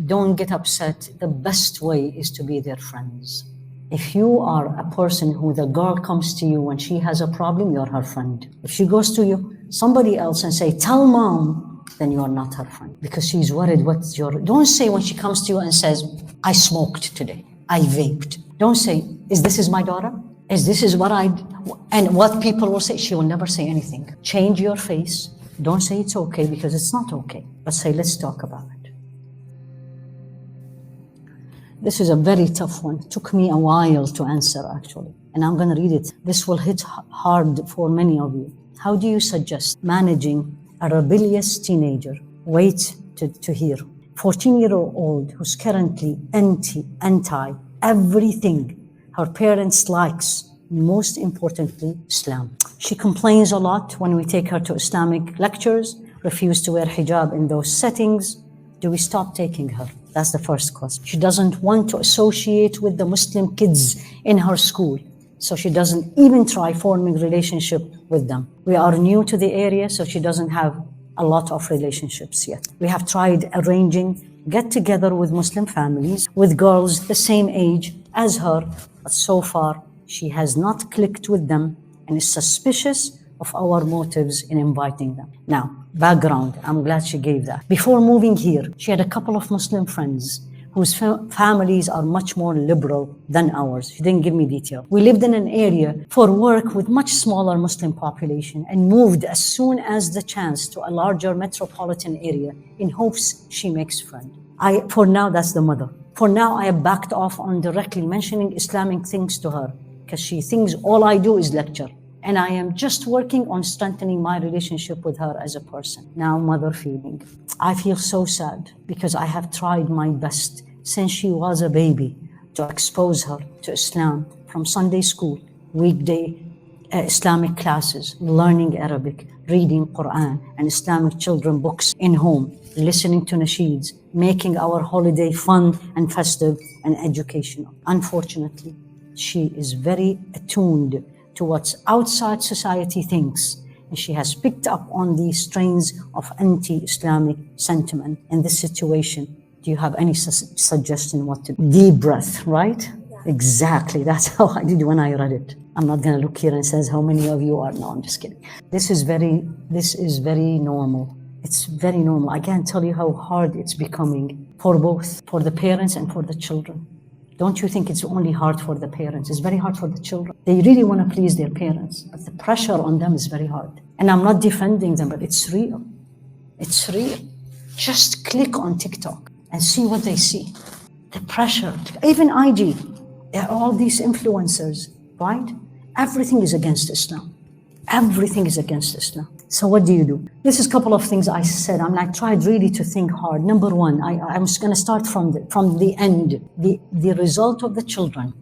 don't get upset. The best way is to be their friends. If you are a person who the girl comes to you when she has a problem, you're her friend. If she goes to you, somebody else and say, tell mom, then you are not her friend because she's worried what's your... Don't say when she comes to you and says, I smoked today, I vaped. Don't say, this is my daughter? This is what I... And what people will say, she will never say anything. Change your face. Don't say it's okay because it's not okay. But say, let's talk about it. This is a very tough one. It took me a while to answer, actually. And I'm going to read it. This will hit hard for many of you. How do you suggest managing a rebellious teenager? Wait to hear. 14-year-old who's currently anti everything her parents likes, most importantly, Islam. She complains a lot when we take her to Islamic lectures, refuse to wear hijab in those settings. Do we stop taking her? That's the first question. She doesn't want to associate with the Muslim kids in her school, so she doesn't even try forming relationship with them. We are new to the area, so she doesn't have a lot of relationships yet. We have tried arranging get-together with Muslim families, with girls the same age as her, but so far she has not clicked with them and is suspicious of our motives in inviting them. Now, background, I'm glad she gave that. Before moving here, she had a couple of Muslim friends whose families are much more liberal than ours. She didn't give me detail. We lived in an area for work with much smaller Muslim population and moved as soon as the chance to a larger metropolitan area in hopes she makes friends. For now, that's the mother. For now, I have backed off on directly mentioning Islamic things to her because she thinks all I do is lecture. And I am just working on strengthening my relationship with her as a person. Now, mother feeling. I feel so sad because I have tried my best since she was a baby to expose her to Islam from Sunday school, weekday Islamic classes, learning Arabic, reading Quran and Islamic children books in home, listening to nasheeds, making our holiday fun and festive and educational. Unfortunately, she is very attuned to what outside society thinks, and she has picked up on these strains of anti-Islamic sentiment. In this situation, do you have any suggestion what to do? Deep breath, right? Yeah. Exactly, that's how I did when I read it. I'm not gonna look here and says how many of you are, no, I'm just kidding. This is very normal. It's very normal. I can't tell you how hard it's becoming for both, for the parents and for the children. Don't you think it's only hard for the parents? It's very hard for the children. They really want to please their parents, but the pressure on them is very hard. And I'm not defending them, but it's real. It's real. Just click on TikTok and see what they see. The pressure, even IG, all these influencers, right? Everything is against Islam. Everything is against Islam. So what do? This is a couple of things I said. I tried really to think hard. Number one, I'm just going to start from the end. The result of the children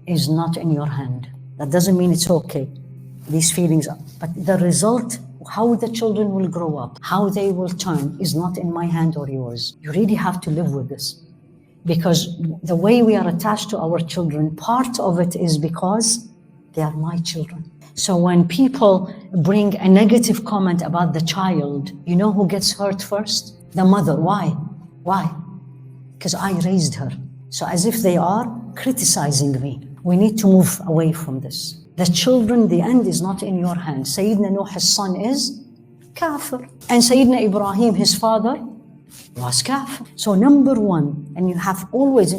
is not in your hand. That doesn't mean it's okay. These feelings are. But the result, how the children will grow up, how they will turn, is not in my hand or yours. You really have to live with this. Because the way we are attached to our children, part of it is because they are my children. So when people bring a negative comment about the child, you know who gets hurt first? The mother. Why? Why? Because I raised her. So as if they are criticizing me. We need to move away from this. The children, the end is not in your hands. Sayyidina Nuh, his son, is kafir. And Sayyidina Ibrahim, his father, was kafir. So number one, and you have always,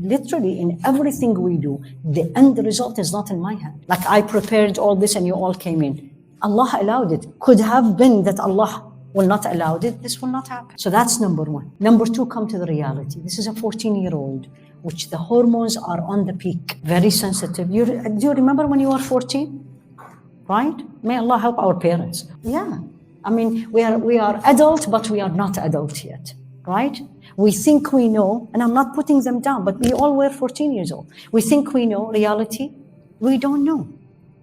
literally in everything we do, the end result is not in my hand. Like I prepared all this and you all came in. Allah allowed it. Could have been that Allah will not allow it. This will not happen. So that's number one. Number two, come to the reality. This is a 14-year-old, which the hormones are on the peak, very sensitive. Do you remember when you were 14? Right? May Allah help our parents. Yeah. I mean, we are adult, but we are not adult yet, right? We think we know, and I'm not putting them down, but we all were 14 years old. We think we know reality. We don't know,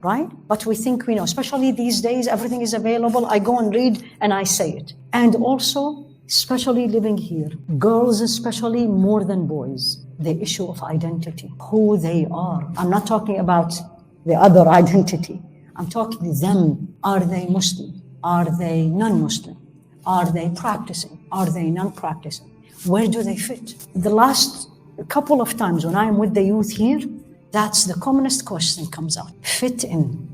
right? But we think we know, especially these days, everything is available. I go and read and I say it. And also, especially living here, girls especially more than boys, the issue of identity, who they are. I'm not talking about the other identity. I'm talking them. Are they Muslim? Are they non-Muslim? Are they practicing? Are they non-practicing? Where do they fit? The last couple of times when I'm with the youth here, that's the commonest question comes out. Fit in.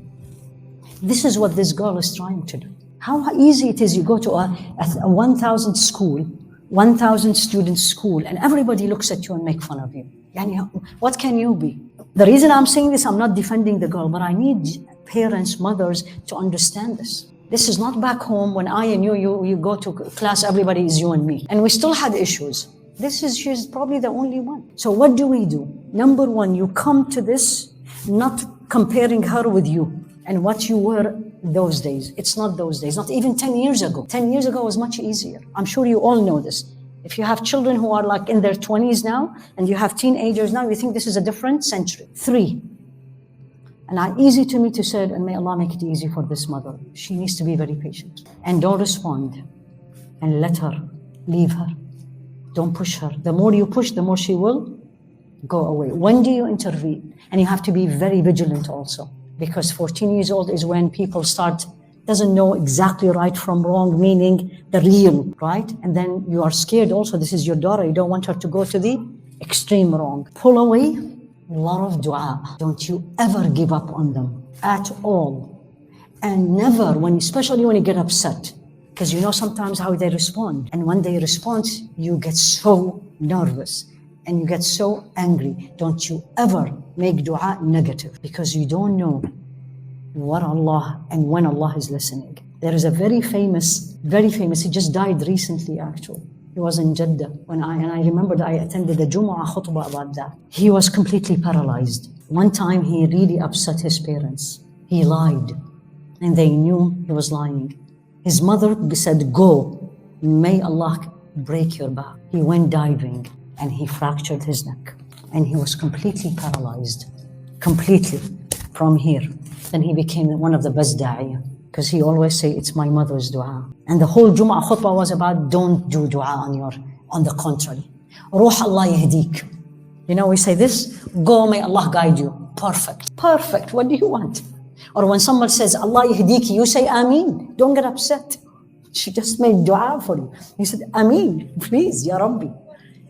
This is what this girl is trying to do. How easy it is, you go to a 1,000 school, 1,000 student school, and everybody looks at you and make fun of you. Yani, what can you be? The reason I'm saying this, I'm not defending the girl, but I need parents, mothers to understand this. This is not back home when I and you go to class, everybody is you and me. And we still had issues. She's probably the only one. So what do we do? Number one, you come to this not comparing her with you and what you were those days. It's not those days, not even 10 years ago. 10 years ago was much easier. I'm sure you all know this. If you have children who are like in their 20s now, and you have teenagers now, you think this is a different century. 3, and easy to me to say, and may Allah make it easy for this mother. She needs to be very patient. And don't respond. And let her, leave her. Don't push her. The more you push, the more she will go away. When do you intervene? And you have to be very vigilant also. Because 14 years old is when people doesn't know exactly right from wrong, meaning the real, right? And then you are scared also, this is your daughter, you don't want her to go to the extreme wrong. Pull away, a lot of dua. Don't you ever give up on them at all. And never, especially when you get upset, because you know sometimes how they respond. And when they respond, you get so nervous and you get so angry. Don't you ever make dua negative, because you don't know what Allah and when Allah is listening. There is a very famous, he just died recently actually. He was in Jeddah and I remembered I attended a Jumu'ah khutbah about that. He was completely paralyzed. One time he really upset his parents. He lied and they knew he was lying. His mother said, go, may Allah break your back. He went diving and he fractured his neck and he was completely paralyzed, completely from here. Then he became one of the best da'iyah, because he always say, it's my mother's dua. And the whole Jum'ah khutbah was about, don't do dua on the contrary. Ruh Allah yahdik. You know, we say this, go, may Allah guide you. Perfect. Perfect. What do you want? Or when someone says, Allah yahdiki, you say, Ameen. Don't get upset. She just made dua for you. He said, Ameen, please, Ya Rabbi.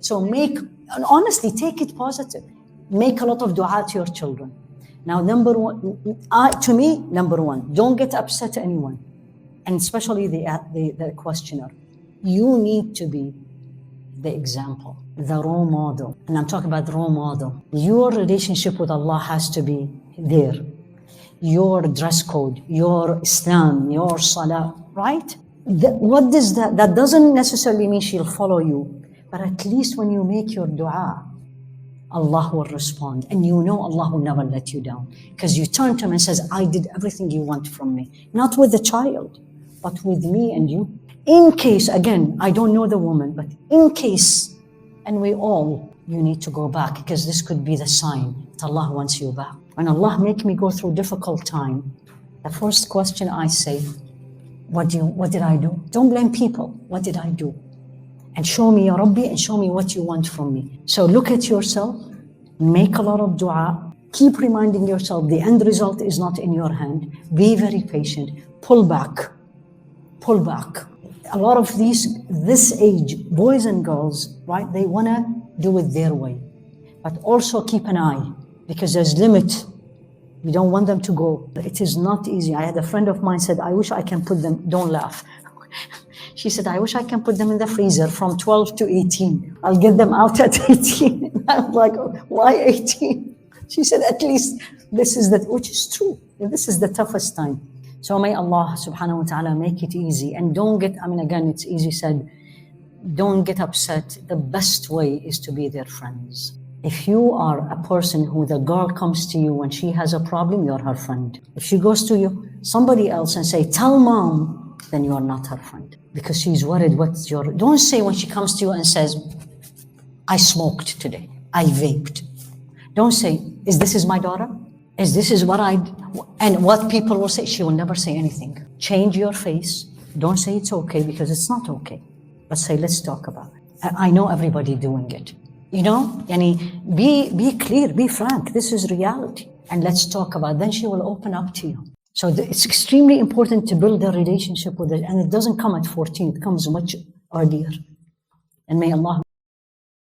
So and honestly, take it positive. Make a lot of dua to your children. Now, number one, don't get upset to anyone. And especially the questioner. You need to be the example, the role model. And I'm talking about the role model. Your relationship with Allah has to be there. Your dress code, your Islam, your salah, right? What does that? That doesn't necessarily mean she'll follow you. But at least when you make your dua, Allah will respond. And you know Allah will never let you down. Because you turn to him and says, I did everything you want from me. Not with the child, but with me and you. In case, again, I don't know the woman, but in case, and you need to go back, because this could be the sign that Allah wants you back. When Allah make me go through difficult time, the first question I say, what did I do? Don't blame people. What did I do? And show me, Ya Rabbi, and show me what you want from me. So look at yourself, make a lot of dua, keep reminding yourself the end result is not in your hand. Be very patient, pull back. A lot of this age, boys and girls, right, they want to do it their way. But also keep an eye, because there's limit. You don't want them to go. It is not easy. I had a friend of mine said, I wish I can put them, don't laugh. She said, I wish I can put them in the freezer from 12 to 18. I'll get them out at 18. I was like, why 18? She said, at least this is which is true. This is the toughest time. So may Allah subhanahu wa ta'ala make it easy. And don't get, again, it's easy said, don't get upset. The best way is to be their friends. If you are a person who the girl comes to you when she has a problem, you're her friend. If she goes to somebody else and say, tell mom, then you are not her friend. Because she's worried don't say when she comes to you and says, I smoked today, I vaped. Don't say, this is my daughter? This is what and what people will say, she will never say anything. Change your face. Don't say it's okay, because it's not okay. But say, let's talk about it. I know everybody doing it. You know, be clear, be frank. This is reality. And let's talk about it. Then she will open up to you. So it's extremely important to build a relationship with it. And it doesn't come at 14, it comes much earlier. And may Allah